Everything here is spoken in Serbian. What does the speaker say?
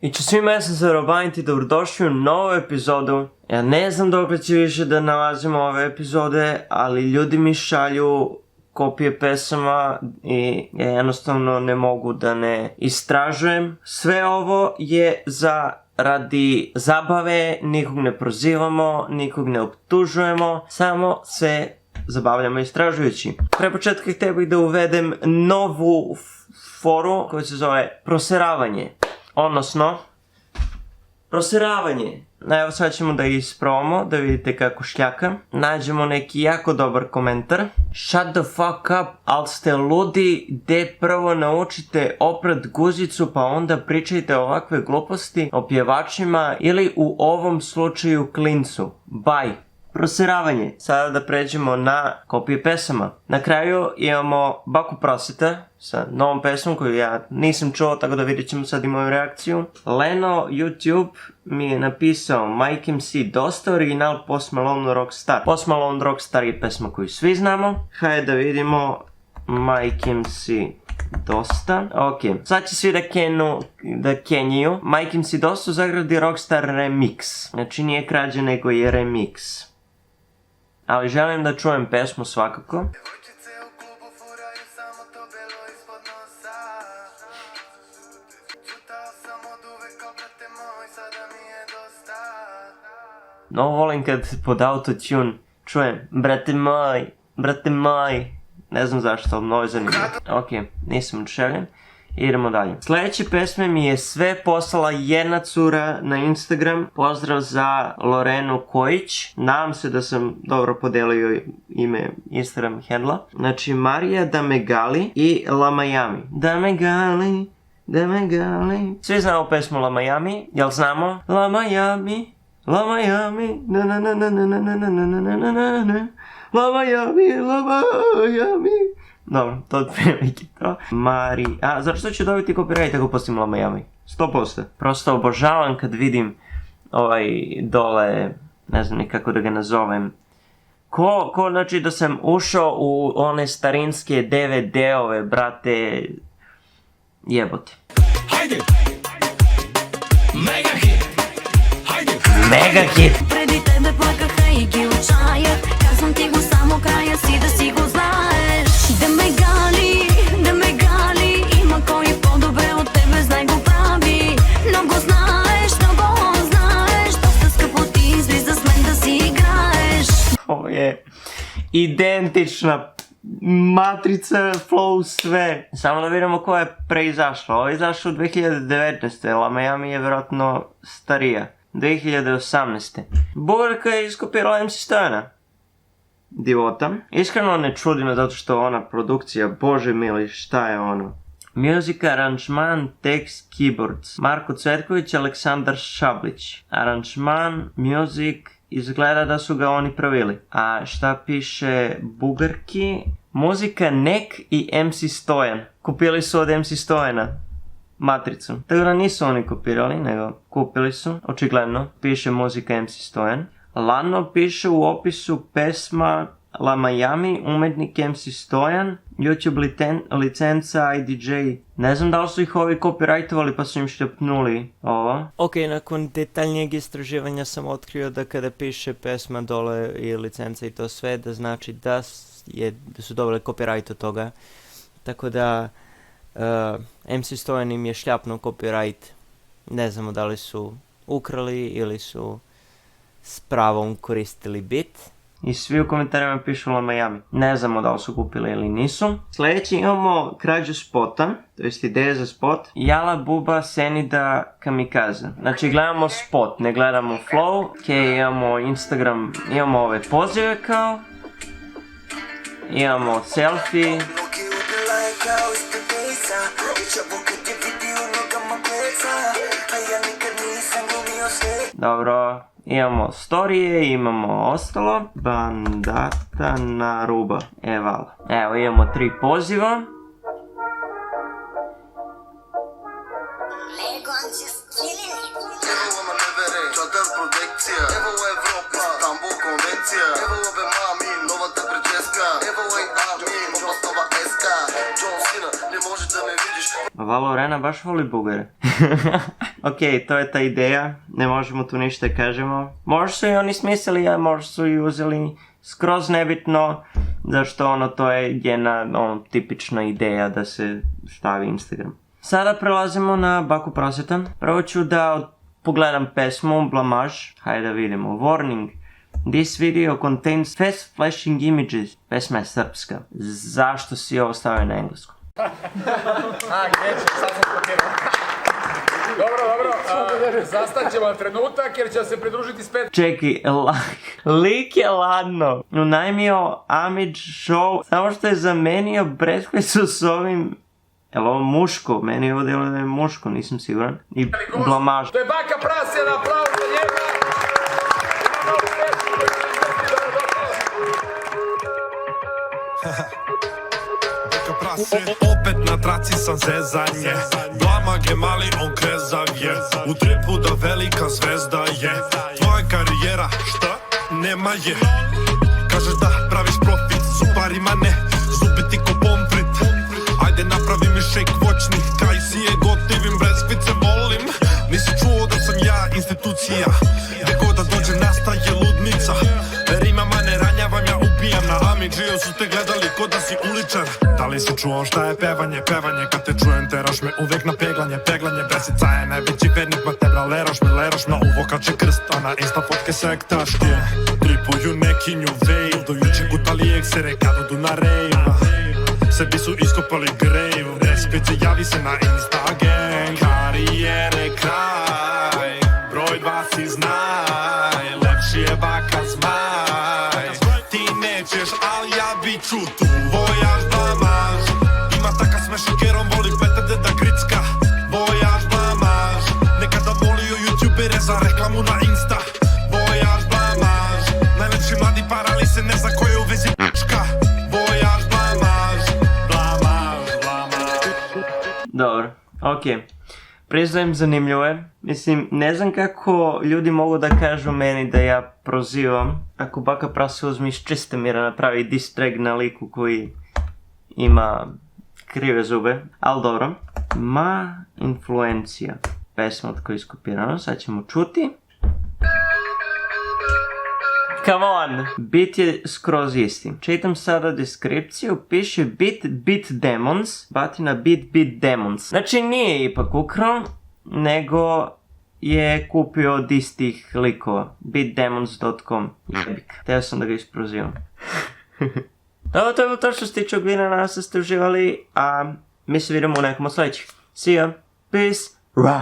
I ću svima, ja sam se Robaniti, dobrodošli u novu epizodu. Ja ne znam dokle će više da nalazimo ove epizode, ali ljudi mi šalju kopije pesama i ja jednostavno ne mogu da ne istražujem. Sve ovo je radi zabave, nikog ne prozivamo, nikog ne optužujemo, samo se zabavljamo istražujući. Pre početka htio bih da uvedem novu foru koja se zove proseravanje. Odnosno, proseravanje. Evo sad ćemo da isprobamo, da vidite kako šljaka. Nađemo neki jako dobar komentar. Shut the fuck up, al ste ludi, de prvo naučite oprat guzicu pa onda pričajte ovakve gluposti o pjevačima ili u ovom slučaju klincu. Bye. Proseravanje. Sada da pređemo na kopije pesama. Na kraju imamo Baku Proseta sa novom pesmom koju ja nisam čuo, tako da vidjet ćemo sad i moju reakciju. Leno YouTube mi je napisao Mike MC dosta, original Post Malone Rockstar. Post Malone Rockstar je pesma koju svi znamo. Hajde da vidimo Mike MC dosta. Ok, sad će svi da kenjiju. Mike MC dosta u zagradi Rockstar Remix. Znači nije krađa nego je remix. Ali želim da čujem pesmu svakako. No volim kad pod autotune čujem brate moj. Ne znam zašto, ali mnogo je zanimljivo. Ok, nisam oduševljen. Idemo dalje. Sljedeće pesme mi je sve poslala jedna cura na Instagram. Pozdrav za Lorenu Kojić. Nadam se da sam dobro podelio ime Instagram handla. Znači Marija Damegali i La Miami. Damegali. Svi znamo pesmu La Miami. Jel znamo? La Miami. La Miami. Na na na na na na na na na na na na na. La Miami. Dobro, to je prilike to. Zašto ću dobiti copyright ako pustim La Miami? 100%. Prosto obožavam kad vidim dole, ne znam ni kako da ga nazovem. Ko znači da sam ušao u one starinske DVD-ove, brate, jebote. Hajde! Mega hit! Hajde! Mega hit! Predi tebe plakaha i kilčaje, kad sam ti go samo kraja si da si go znaš. Da me gali, ima koji podobe od tebe, znaj go pravi. Mnogo znaš, dosta skupo ti izliz da smem da si igraš. Ovo je identična matrica, flow, sve. Samo da vidimo ko je preizašla. Ovo je izašlo u 2019. La Miami je vjerojatno starija. 2018. Bugarka je iskopirala MC Stojana. Divota. Iskreno ne čudi me zato što ona produkcija, bože mili, šta je ono? Muzika, aranžman, tekst, keyboards. Marko Cvetković, Aleksandar Šablić. Aranžman, music, izgleda da su ga oni pravili. A šta piše Bugarki? Muzika, Nek i MC Stojan. Kupili su od MC Stojana matricu. Tako da nisu oni kopirali, nego kupili su. Očigledno, piše muzika MC Stojan. Lano piše u opisu pesma La Miami, umetnik MC Stojan, YouTube licenca IDJ. Ne znam da li su ih ovi copyrightovali pa su im štepnuli ovo. Ok, nakon detaljnijeg istraživanja sam otkrio da kada piše pesma dole i licenca i to sve, da znači da su dobili copyright od toga. Tako da MC Stojan im je šljapnuo copyright. Ne znamo da li su ukrali ili su s pravom koristili bit. I svi u komentarima pišu La Miami. Ne znamo da li su kupili ili nisu. Sljedeći imamo krađu spota, to jest ideje za spot. Jala Buba Senida Kamikaze. Znači gledamo spot, ne gledamo flow. Ok, imamo Instagram, imamo ove pozive kao. Imamo selfie. Dobro. Imamo storije, imamo ostalo. Bandata na ruba. Evo imamo 3 poziva. Valorena baš voli Bugare. Ok, to je ta ideja, ne možemo tu ništa kažemo. Možda su i oni smislili, a možda su i uzeli skroz nebitno, zašto to je jedna tipična ideja da se stavi Instagram. Sada prelazimo na Baku Prosjeta. Prvo ću da pogledam pesmu Blamage. Hajde da vidimo. Warning. This video contains fast flashing images. Pesma je srpska. Zašto si ovo stavio na engleskom? Gdje će, sad sam skopirao. Dobro, zastat ćemo na trenutak jer će se pridružiti spet. Čekaj, lik je ladno unajmio Amidž show, samo što je zamenio breskvicu s ovim. Jel ovo muško? Meni ovo delo da je muško, nisam siguran. I Blamage. To je Baka Prosjeta, aplauz za njega! Opet na traci sam zezanje. Blamage mali, on krezav je. U tripu da velika zvezda je. Tvoja karijera, šta? Nema je. Kažeš da praviš profit, suparima ne. Zubi ti ko pomfrit. Ajde napravi mi shake voćni. Kaj si je gotivim, breskvice volim. Nisi čuo da sam ja institucija. Gdje god da dođe nastaje ludnica. Rimama ne ranjavam, ja ubijam. Na Amidžiju su te gledali ko da si uličar. Da li si čuo šta je pevanje? Pevanje kad te čujem teraš me uvek na peglanje. Peglanje bresica je najveći vernik, ma tebra leraš me uvo kače krst, a na insta fotke sektaške. Tripuju neki new wave, do juče gutali eksere kad odu na rave. Sebi su iskopali grave, breskvice javi se na insta gang. Karijere kraj, broj 2 si znaj, lepši je Baka zmaj. Ti nećeš, al ja bit ću tu, vojaž Blamaž. Ima taka sme šokerom, voli petede da gricka. Vojaž Blamaž, nekada volio youtubere za reklamu na insta. Vojaž Blamaž, najlepši mladi parali se ne zna ko je u vezi p***čka. Vojaž Blamaž, Blamaž. Dobro, okej. Priznajem, zanimljivo je. Mislim, ne znam kako ljudi mogu da kažu meni da ja prozivam. Ako Baka Prase uzme iz Čistomira napravi diss track na liku koji ima krive zube. Ali dobro. Ma influencija. Pesma od koja je skopirano. Sad ćemo čuti. Come on! Bit je skroz isti. Čitam sada deskripciju, piše Beat Demons, batina Beat Demons. Znači nije ipak ukrao, nego je kupio od istih likova. Beatdemons.com. Jebik. Teo sam da ga isprozivam. Dobro, to je bilo to što se tiče ovog videa, nadam se da ste uživali, a mi se vidimo u nekom od sljedećih. See ya, peace, ra!